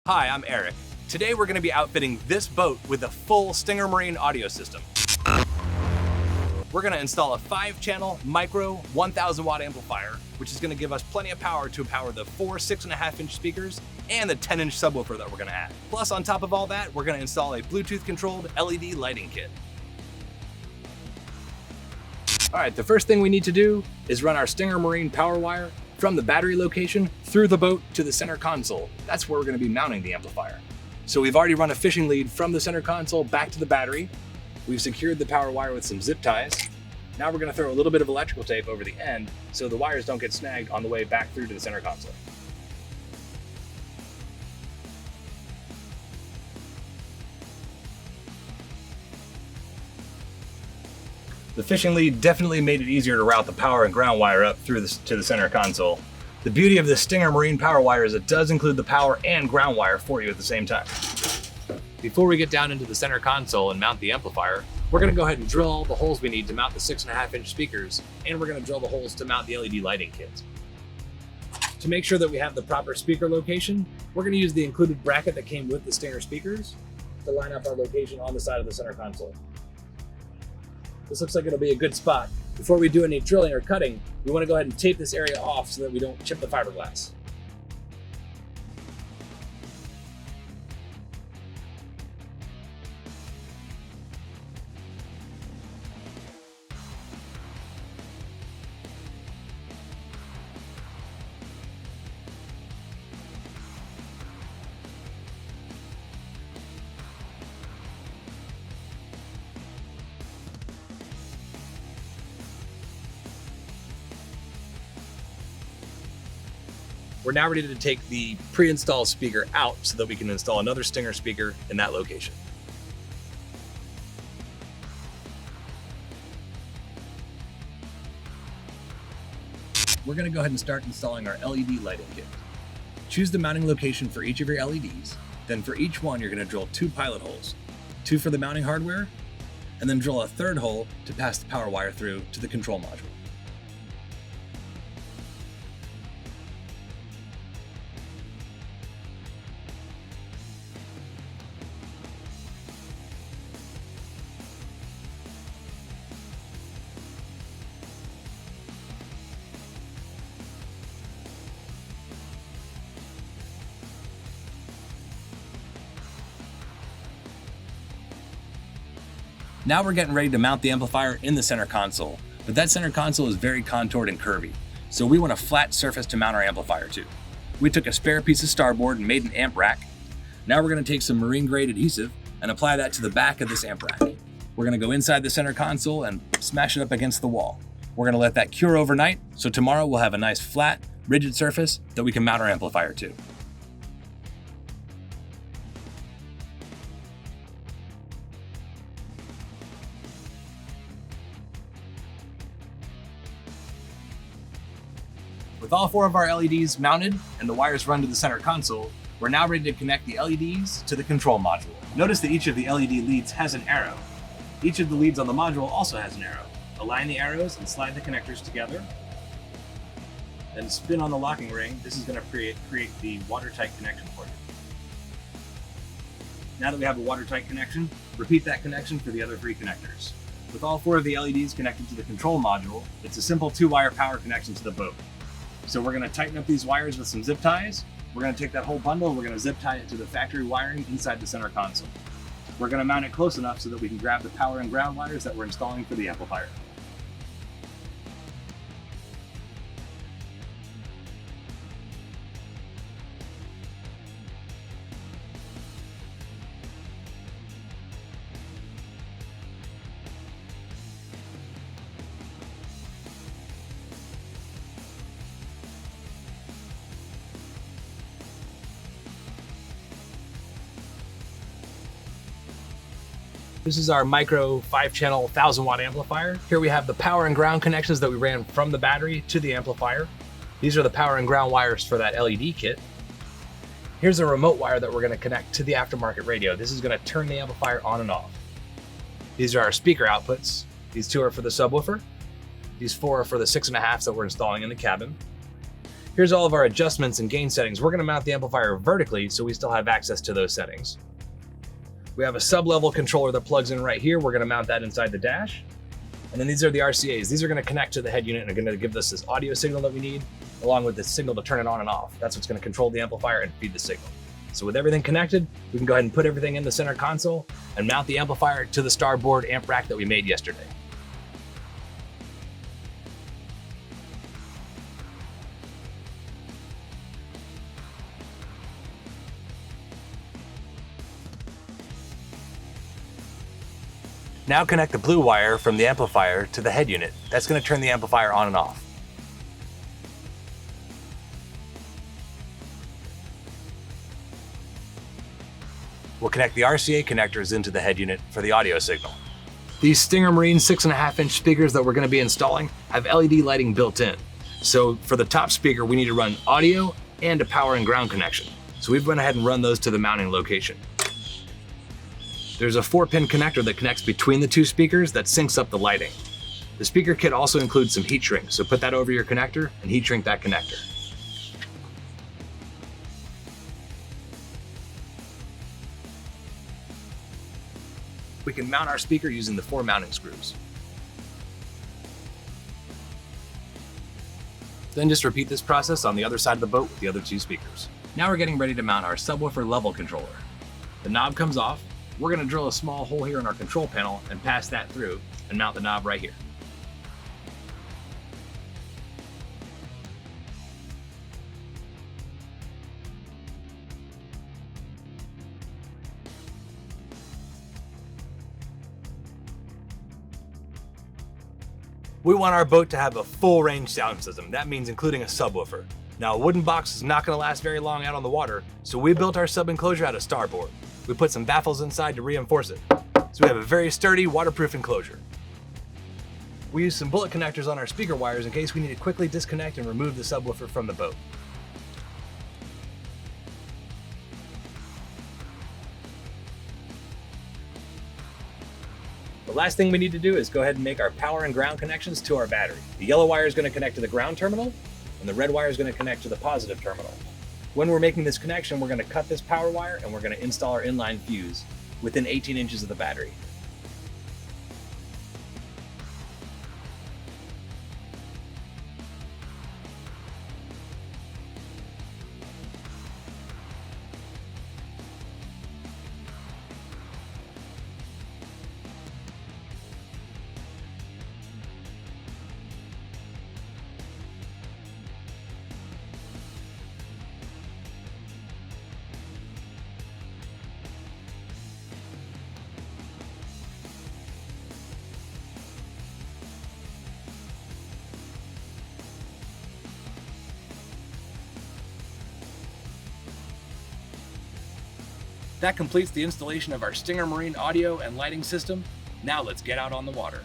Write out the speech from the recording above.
Hi, I'm Eric. Today we're going to be outfitting this boat with a full Stinger Marine audio system. We're going to install a 5-channel micro 1000 watt amplifier, which is going to give us plenty of power to power the 4 6.5-inch speakers and the 10-inch subwoofer that we're going to add. Plus, on top of all that, we're going to install a Bluetooth controlled LED lighting kit. All right, the first thing we need to do is run our Stinger Marine power wire from the battery location through the boat to the center console. That's where we're going to be mounting the amplifier. So we've already run a fishing lead from the center console back to the battery. We've secured the power wire with some zip ties. Now we're going to throw a little bit of electrical tape over the end so the wires don't get snagged on the way back through to the center console. The fishing lead definitely made it easier to route the power and ground wire up through to the center console. The beauty of the Stinger Marine power wire is it does include the power and ground wire for you at the same time. Before we get down into the center console and mount the amplifier, we're going to go ahead and drill all the holes we need to mount the 6.5-inch speakers, and we're going to drill the holes to mount the LED lighting kit. To make sure that we have the proper speaker location, we're going to use the included bracket that came with the Stinger speakers to line up our location on the side of the center console. This looks like it'll be a good spot. Before we do any drilling or cutting, we want to go ahead and tape this area off so that we don't chip the fiberglass. We're now ready to take the pre-installed speaker out so that we can install another Stinger speaker in that location. We're going to go ahead and start installing our LED lighting kit. Choose the mounting location for each of your LEDs. Then for each one, you're going to drill 2 pilot holes, 2 for the mounting hardware, and then drill a 3rd hole to pass the power wire through to the control module. Now we're getting ready to mount the amplifier in the center console, but that center console is very contoured and curvy, so we want a flat surface to mount our amplifier to. We took a spare piece of starboard and made an amp rack. Now we're going to take some marine grade adhesive and apply that to the back of this amp rack. We're going to go inside the center console and smash it up against the wall. We're going to let that cure overnight, so tomorrow we'll have a nice flat, rigid surface that we can mount our amplifier to. With all 4 of our LEDs mounted and the wires run to the center console, we're now ready to connect the LEDs to the control module. Notice that each of the LED leads has an arrow. Each of the leads on the module also has an arrow. Align the arrows and slide the connectors together. Then spin on the locking ring. This is going to create the watertight connection for you. Now that we have a watertight connection, repeat that connection for the other 3 connectors. With all 4 of the LEDs connected to the control module, it's a simple 2-wire power connection to the boat. So we're going to tighten up these wires with some zip ties. We're going to take that whole bundle, we're going to zip tie it to the factory wiring inside the center console. We're going to mount it close enough so that we can grab the power and ground wires that we're installing for the amplifier. This is our micro 5-channel 1000 watt amplifier. Here we have the power and ground connections that we ran from the battery to the amplifier. These are the power and ground wires for that LED kit. Here's a remote wire that we're going to connect to the aftermarket radio. This is going to turn the amplifier on and off. These are our speaker outputs. These 2 are for the subwoofer. These 4 are for the 6.5s that we're installing in the cabin. Here's all of our adjustments and gain settings. We're gonna mount the amplifier vertically so we still have access to those settings. We have a sub-level controller that plugs in right here. We're gonna mount that inside the dash. And then these are the RCAs. These are gonna connect to the head unit and are gonna give us this audio signal that we need, along with the signal to turn it on and off. That's what's gonna control the amplifier and feed the signal. So with everything connected, we can go ahead and put everything in the center console and mount the amplifier to the starboard amp rack that we made yesterday. Now connect the blue wire from the amplifier to the head unit. That's going to turn the amplifier on and off. We'll connect the RCA connectors into the head unit for the audio signal. These Stinger Marine 6.5-inch speakers that we're going to be installing have LED lighting built in. So for the top speaker, we need to run audio and a power and ground connection. So we've went ahead and run those to the mounting location. There's a 4-pin connector that connects between the two speakers that syncs up the lighting. The speaker kit also includes some heat shrink, so put that over your connector and heat shrink that connector. We can mount our speaker using the 4 mounting screws. Then just repeat this process on the other side of the boat with the other 2 speakers. Now we're getting ready to mount our subwoofer level controller. The knob comes off. We're going to drill a small hole here in our control panel and pass that through and mount the knob right here. We want our boat to have a full range sound system. That means including a subwoofer. Now, a wooden box is not going to last very long out on the water, so we built our sub enclosure out of starboard. We put some baffles inside to reinforce it. So we have a very sturdy, waterproof enclosure. We use some bullet connectors on our speaker wires in case we need to quickly disconnect and remove the subwoofer from the boat. The last thing we need to do is go ahead and make our power and ground connections to our battery. The yellow wire is going to connect to the ground terminal, and the red wire is going to connect to the positive terminal. When we're making this connection, we're going to cut this power wire and we're going to install our inline fuse within 18 inches of the battery. That completes the installation of our Stinger Marine audio and lighting system. Now let's get out on the water.